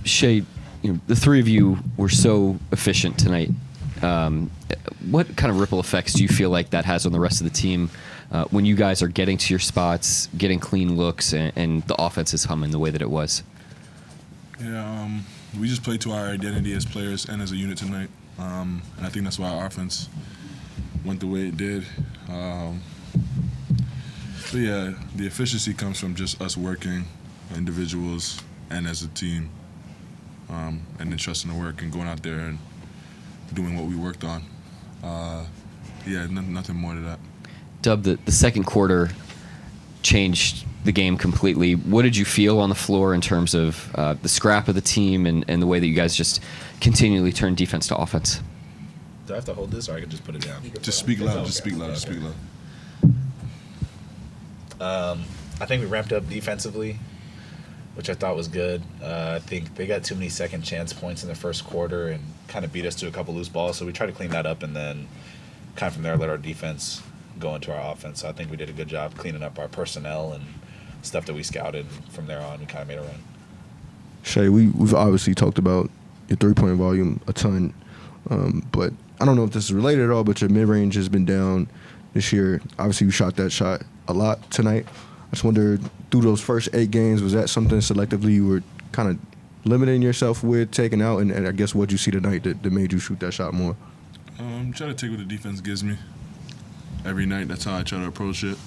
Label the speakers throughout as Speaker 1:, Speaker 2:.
Speaker 1: Shai, the three of you were so efficient tonight. What kind of ripple effects do you feel like that has on the rest of the team when you guys are getting to your spots, getting clean looks, and the offense is humming the way that it was?
Speaker 2: Yeah, we just played to our identity as players and as a unit tonight, and I think that's why our offense went the way it did. But yeah, the efficiency comes from just us working, individuals and as a team, and then trusting the work and going out there and doing what we worked on. Nothing more to that.
Speaker 1: Dub, the second quarter changed the game completely. What did you feel on the floor in terms of the scrap of the team and the way that you guys just continually turned defense to offense?
Speaker 3: Do I have to hold this, or I can just put it down?
Speaker 2: Just speak loud. Just speak loud. Just speak loud.
Speaker 3: I think we ramped up defensively, which I thought was good. I think they got too many second chance points in the first quarter and kind of beat us to a couple loose balls. So we tried to clean that up and then kind of from there let our defense go into our offense. So I think we did a good job cleaning up our personnel and stuff that we scouted. From there on, we kind of made a run.
Speaker 4: Shai, we've obviously talked about your three-point volume a ton, but I don't know if this is related at all, but your mid-range has been down this year. Obviously, you shot that shot a lot tonight. I just wonder, through those first 8 games, was that something selectively you were kind of limiting yourself with, taking out, and I guess what you see tonight that made you shoot that shot more?
Speaker 2: Try to take what the defense gives me every night. That's how I try to approach it.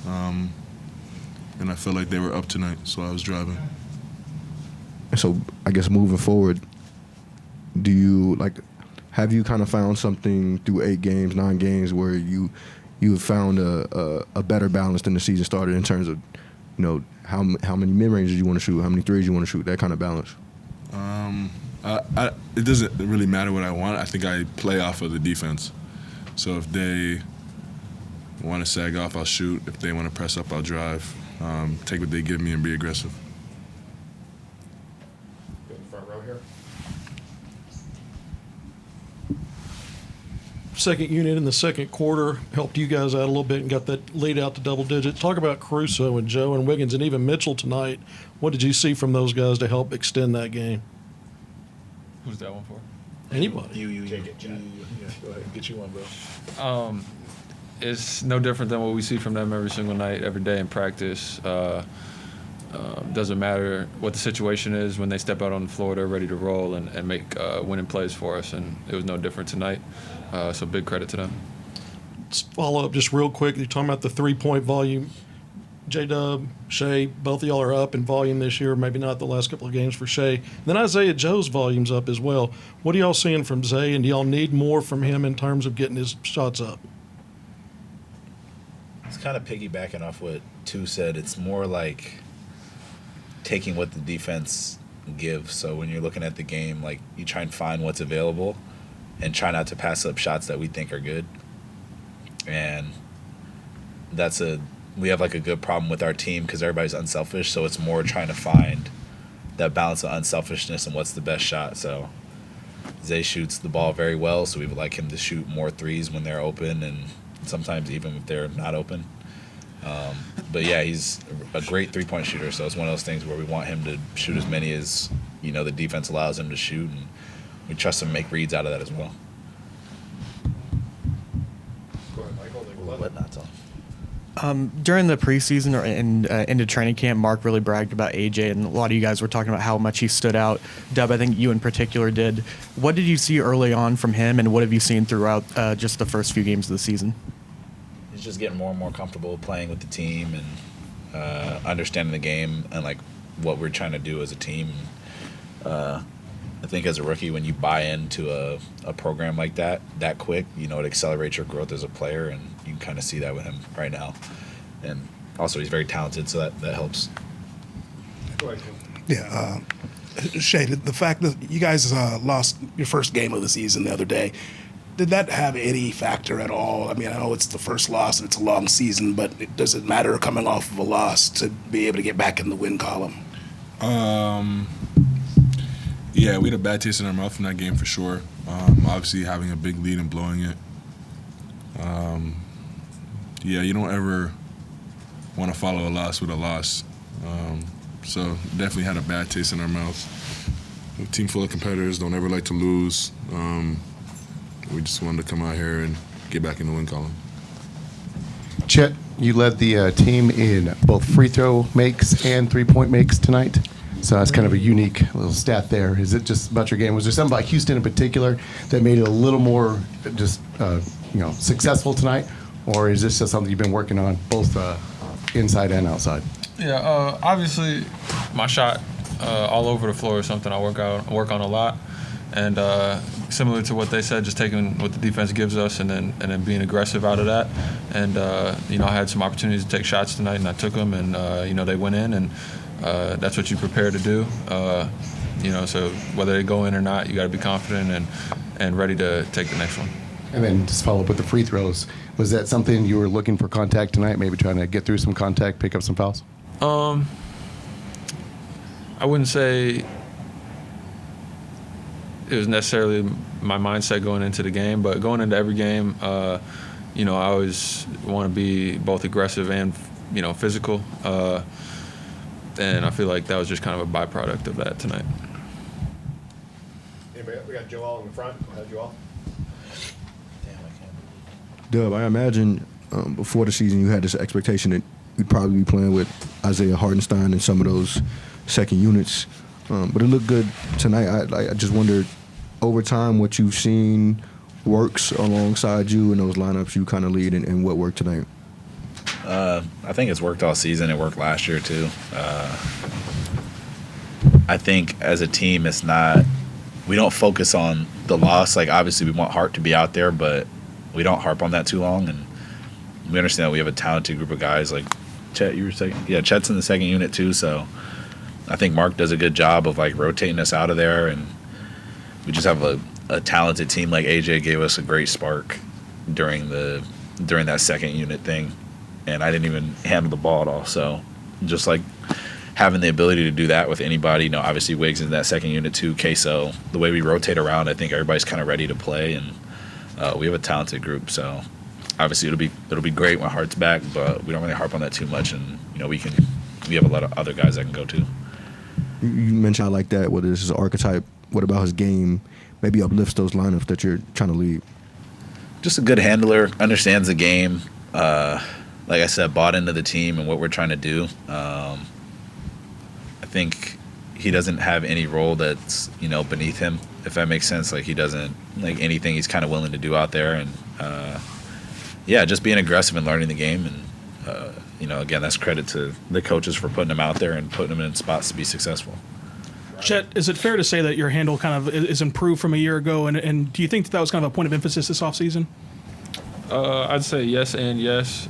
Speaker 2: And I felt like they were up tonight, so I was driving.
Speaker 4: And so I guess moving forward, do you, have you kind of found something through 8 games, 9 games where you have found a better balance than the season started in terms of, how many mid-ranges you want to shoot, how many threes you want to shoot, that kind of balance?
Speaker 2: It doesn't really matter what I want. I think I play off of the defense. So if they want to sag off, I'll shoot. If they want to press up, I'll drive. Take what they give me and be aggressive.
Speaker 5: Go in the front row here.
Speaker 6: Second unit in the second quarter helped you guys out a little bit and got that lead out to double digits. Talk about Caruso and Joe and Wiggins and even Mitchell tonight. What did you see from those guys to help extend that game?
Speaker 5: Who's that one for?
Speaker 6: Anybody.
Speaker 3: You. Go ahead, get you one, bro.
Speaker 5: It's no different than what we see from them every single night, every day in practice. Doesn't matter what the situation is. When they step out on the floor, they're ready to roll and make winning plays for us, and it was no different tonight. So big credit to them.
Speaker 6: Let's follow up just real quick. You're talking about the three-point volume. J-Dub, Shai, both of y'all are up in volume this year, maybe not the last couple of games for Shai. Then Isaiah Joe's volume's up as well. What are y'all seeing from Zay, and do y'all need more from him in terms of getting his shots up?
Speaker 3: It's kind of piggybacking off what Tu said. It's more like taking what the defense gives. So when you're looking at the game, you try and find what's available and try not to pass up shots that we think are good. And we have a good problem with our team because everybody's unselfish. So it's more trying to find that balance of unselfishness and what's the best shot. So Zay shoots the ball very well, so we would like him to shoot more threes when they're open and sometimes even if they're not open. But yeah, he's a great three-point shooter, so it's one of those things where we want him to shoot as many as the defense allows him to shoot, and we trust him to make reads out of that as well.
Speaker 5: Go ahead, Michael.
Speaker 3: What not on?
Speaker 7: During the preseason or into training camp, Mark really bragged about AJ, and a lot of you guys were talking about how much he stood out. Dub, I think you in particular did. What did you see early on from him, and what have you seen throughout just the first few games of the season?
Speaker 3: He's just getting more and more comfortable playing with the team and understanding the game and what we're trying to do as a team. I think as a rookie, when you buy into a program like that quick, it accelerates your growth as a player, and you can kind of see that with him right now. And also, he's very talented, so that helps.
Speaker 5: Go ahead, Kim.
Speaker 8: Yeah, Shai, the fact that you guys lost your first game of the season the other day, did that have any factor at all? I mean, I know it's the first loss and it's a long season, but does it matter coming off of a loss to be able to get back in the win column?
Speaker 2: Yeah, we had a bad taste in our mouth in that game for sure. Obviously, having a big lead and blowing it. You don't ever want to follow a loss with a loss. so definitely had a bad taste in our mouths. A team full of competitors, don't ever like to lose. We just wanted to come out here and get back in the win column.
Speaker 9: Chet, you led the team in both free throw makes and three-point makes tonight. So that's kind of a unique little stat there. Is it just about your game? Was there something about Houston in particular that made it a little more just successful tonight, or is this just something you've been working on both inside and outside?
Speaker 5: Yeah, obviously, my shot all over the floor is something I work on a lot, and similar to what they said, just taking what the defense gives us and then being aggressive out of that. And I had some opportunities to take shots tonight, and I took them, and they went in, and that's what you prepare to do. So whether they go in or not, you got to be confident and ready to take the next one.
Speaker 9: And then just follow up with the free throws. Was that something you were looking for contact tonight, maybe trying to get through some contact, pick up some fouls?
Speaker 5: I wouldn't say it was necessarily my mindset going into the game, but going into every game, I always want to be both aggressive and, physical. And I feel like that was just kind of a byproduct of that tonight.
Speaker 10: Anybody? We got Joel in the front. Joel.
Speaker 4: Dub, I imagine before the season you had this expectation that you'd probably be playing with Isaiah Hartenstein and some of those second units. But it looked good tonight. I just wondered, over time, what you've seen works alongside you in those lineups you kind of lead, and what worked tonight.
Speaker 3: I think it's worked all season. It worked last year too. I think as a team, we don't focus on the loss. Like, obviously we want Hart to be out there, but we don't harp on that too long. And we understand that we have a talented group of guys. Like Chet, you were saying? Yeah, Chet's in the second unit too. So I think Mark does a good job of rotating us out of there, and we just have a talented team. Like AJ gave us a great spark during that second unit thing, and I didn't even handle the ball at all. So just having the ability to do that with anybody, obviously Wiggs in that second unit too, Queso, the way we rotate around, I think everybody's kind of ready to play, and we have a talented group. So obviously it'll be great when Hart's back, but we don't really harp on that too much, and we have a lot of other guys that can go too.
Speaker 4: You mentioned I like that, whether this is an archetype, what about his game maybe uplifts those lineups that you're trying to lead?
Speaker 3: Just a good handler, understands the game. Like I said, bought into the team and what we're trying to do. I think he doesn't have any role that's beneath him, if that makes sense. Like, he doesn't anything he's kind of willing to do out there, and just being aggressive and learning the game. And again, that's credit to the coaches for putting him out there and putting him in spots to be successful.
Speaker 11: Chet, is it fair to say that your handle kind of is improved from a year ago, and do you think that was kind of a point of emphasis this offseason?
Speaker 5: I'd say yes and yes.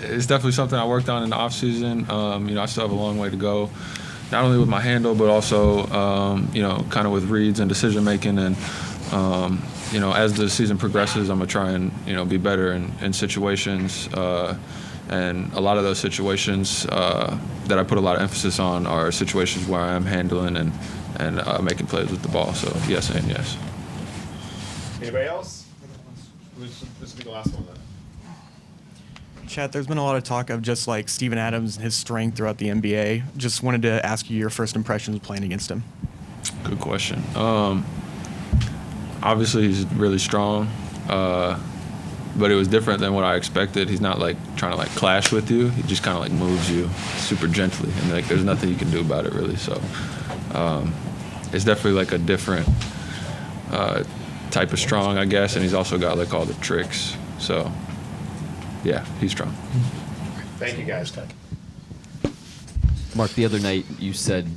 Speaker 5: It's definitely something I worked on in the offseason. I still have a long way to go, not only with my handle, but also, kind of with reads and decision making. And, as the season progresses, I'm going to try and, be better in situations. And a lot of those situations that I put a lot of emphasis on are situations where I am handling and making plays with the ball. So yes and yes.
Speaker 10: Anybody else? This will be the last one then.
Speaker 7: Chet, there's been a lot of talk of just Steven Adams and his strength throughout the NBA. Just wanted to ask you your first impressions playing against him.
Speaker 5: Good question. Obviously, he's really strong, but it was different than what I expected. He's not trying to clash with you. He just kind of moves you super gently, and there's nothing you can do about it really. So it's definitely a different type of strong, I guess, and he's also got all the tricks. So yeah, he's strong.
Speaker 10: Thank you, guys.
Speaker 1: Mark, the other night you said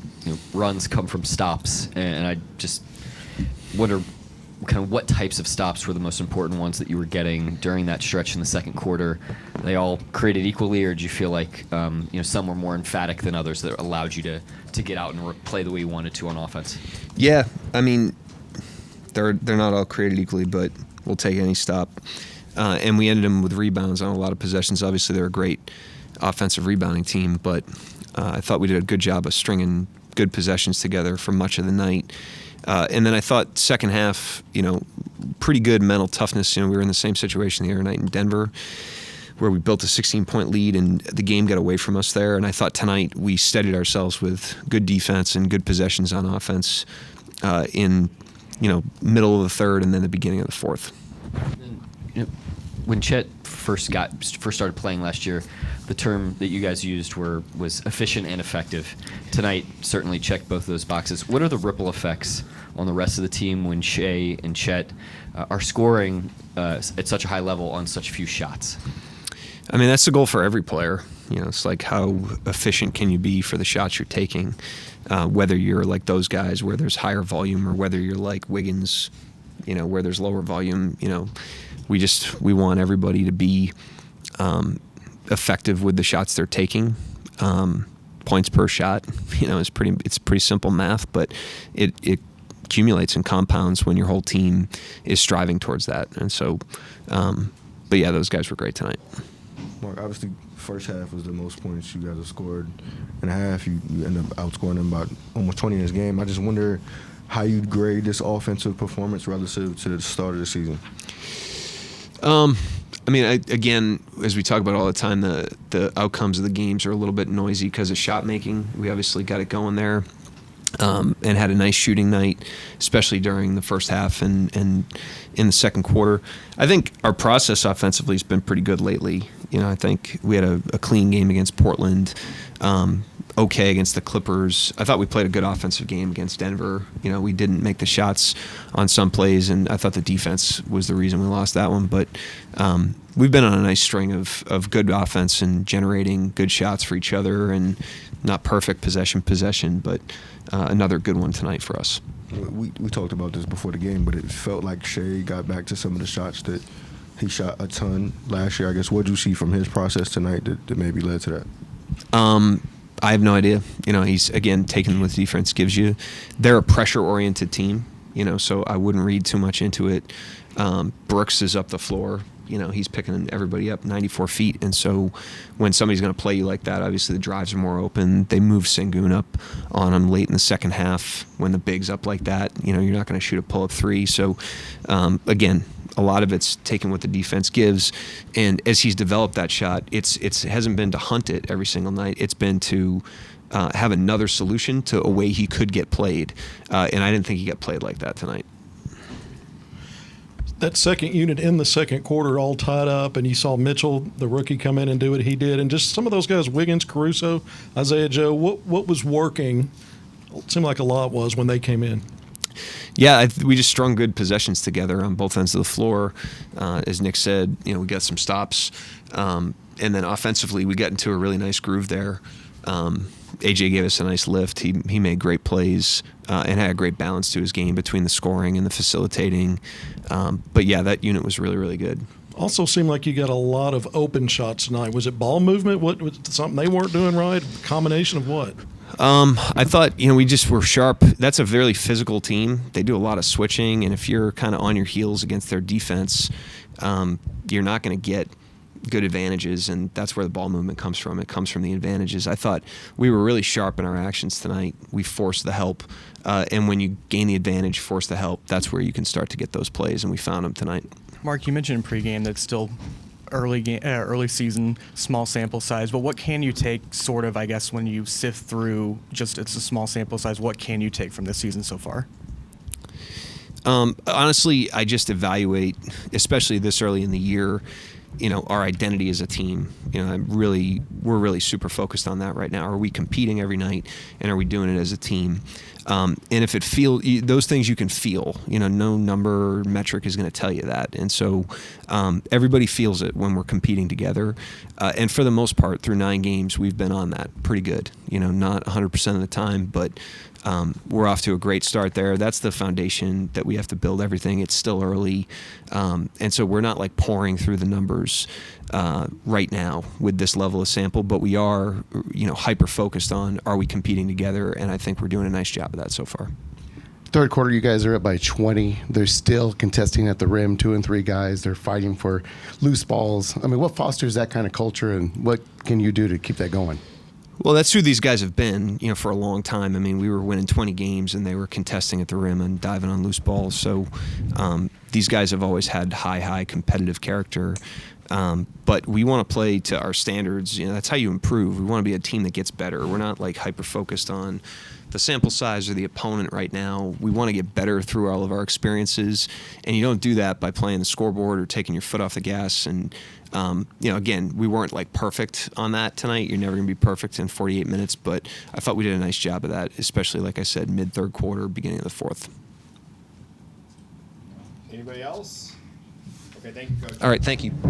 Speaker 1: runs come from stops, and I just wonder kind of what types of stops were the most important ones that you were getting during that stretch in the second quarter. They all created equally, or did you feel like some were more emphatic than others that allowed you to get out and play the way you wanted to on offense?
Speaker 12: Yeah, I mean, they're not all created equally, but we'll take any stop. And we ended them with rebounds on a lot of possessions. Obviously, they're a great offensive rebounding team, but I thought we did a good job of stringing good possessions together for much of the night. And then I thought second half, pretty good mental toughness. We were in the same situation the other night in Denver. where we built a 16-point lead and the game got away from us there. And I thought tonight we steadied ourselves with good defense and good possessions on offense in middle of the third and then the beginning of the fourth.
Speaker 1: When Chet first started playing last year, the term that you guys used was efficient and effective. Tonight certainly checked both of those boxes. What are the ripple effects on the rest of the team when Shai and Chet are scoring at such a high level on such few shots?
Speaker 12: I mean, that's the goal for every player. It's like how efficient can you be for the shots you're taking, whether you're like those guys where there's higher volume or whether you're like Wiggins, where there's lower volume. We want everybody to be effective with the shots they're taking. Points per shot, it's pretty simple math, but it accumulates and compounds when your whole team is striving towards that. And so, but yeah, those guys were great tonight.
Speaker 4: Mark, obviously, first half was the most points you guys have scored in a half. You end up outscoring them about almost 20 in this game. I just wonder how you'd grade this offensive performance relative to the start of the season.
Speaker 12: I mean, again, as we talk about all the time, the outcomes of the games are a little bit noisy because of shot making. We obviously got it going there, and had a nice shooting night, especially during the first half and in the second quarter. I think our process offensively has been pretty good lately. I think we had a clean game against Portland. Okay against the Clippers. I thought we played a good offensive game against Denver. We didn't make the shots on some plays, and I thought the defense was the reason we lost that one. But we've been on a nice string of good offense and generating good shots for each other, and not perfect possession, but another good one tonight for us.
Speaker 4: We talked about this before the game, but it felt like Shai got back to some of the shots that he shot a ton last year. I guess what did you see from his process tonight that maybe led to that?
Speaker 12: I have no idea. He's, again, taken with defense gives you. They're a pressure-oriented team, so I wouldn't read too much into it. Brooks is up the floor. He's picking everybody up 94 feet. And so when somebody's going to play you like that, obviously the drives are more open. They move Sengun up on him late in the second half. When the big's up like that, you're not going to shoot a pull-up three. So, again, a lot of it's taken what the defense gives, and as he's developed that shot, it hasn't been to hunt it every single night. It's been to have another solution to a way he could get played, and I didn't think he got played like that tonight.
Speaker 6: That second unit in the second quarter all tied up, and you saw Mitchell, the rookie, come in and do what he did, and just some of those guys, Wiggins, Caruso, Isaiah Joe, what was working? It seemed like a lot was when they came in.
Speaker 12: Yeah, we just strung good possessions together on both ends of the floor. As Nick said, we got some stops. And then offensively, we got into a really nice groove there. AJ gave us a nice lift. He made great plays and had a great balance to his game between the scoring and the facilitating. But, yeah, that unit was really, really good.
Speaker 6: Also seemed like you got a lot of open shots tonight. Was it ball movement? What was something they weren't doing right? A combination of what?
Speaker 12: I thought, we just were sharp. That's a very physical team. They do a lot of switching, and if you're kind of on your heels against their defense, you're not going to get good advantages, and that's where the ball movement comes from. It comes from the advantages. I thought we were really sharp in our actions tonight. We forced the help, and when you gain the advantage, force the help, that's where you can start to get those plays, and we found them tonight.
Speaker 7: Mark, you mentioned in pregame that it's still early season, small sample size, but what can you take sort of, I guess, when you sift through it's a small sample size, what can you take from this season so far?
Speaker 12: Honestly, I just evaluate, especially this early in the year, our identity as a team. We're really super focused on that right now. Are we competing every night, and are we doing it as a team? And if it those things you can feel, no number or metric is going to tell you that. And so everybody feels it when we're competing together. And for the most part, through 9 games, we've been on that pretty good. Not 100% of the time, but we're off to a great start there. That's the foundation that we have to build everything. It's still early. And so we're not like pouring through the numbers right now with this level of sample, but we are, hyper focused on, are we competing together? And I think we're doing a nice job of that so far.
Speaker 9: Third quarter, you guys are up by 20. They're still contesting at the rim, 2 and 3 guys. They're fighting for loose balls. I mean, what fosters that kind of culture, and what can you do to keep that going?
Speaker 12: Well, that's who these guys have been, for a long time. I mean, we were winning 20 games, and they were contesting at the rim and diving on loose balls. So these guys have always had high competitive character. But we want to play to our standards. That's how you improve. We want to be a team that gets better. We're not like hyper focused on the sample size or the opponent right now. We want to get better through all of our experiences, and you don't do that by playing the scoreboard or taking your foot off the gas. And again, we weren't like perfect on that tonight. You're never going to be perfect in 48 minutes, but I thought we did a nice job of that, especially like I said, mid third quarter, beginning of the fourth.
Speaker 10: Anybody else? Okay, thank you, Coach.
Speaker 12: All right, thank you.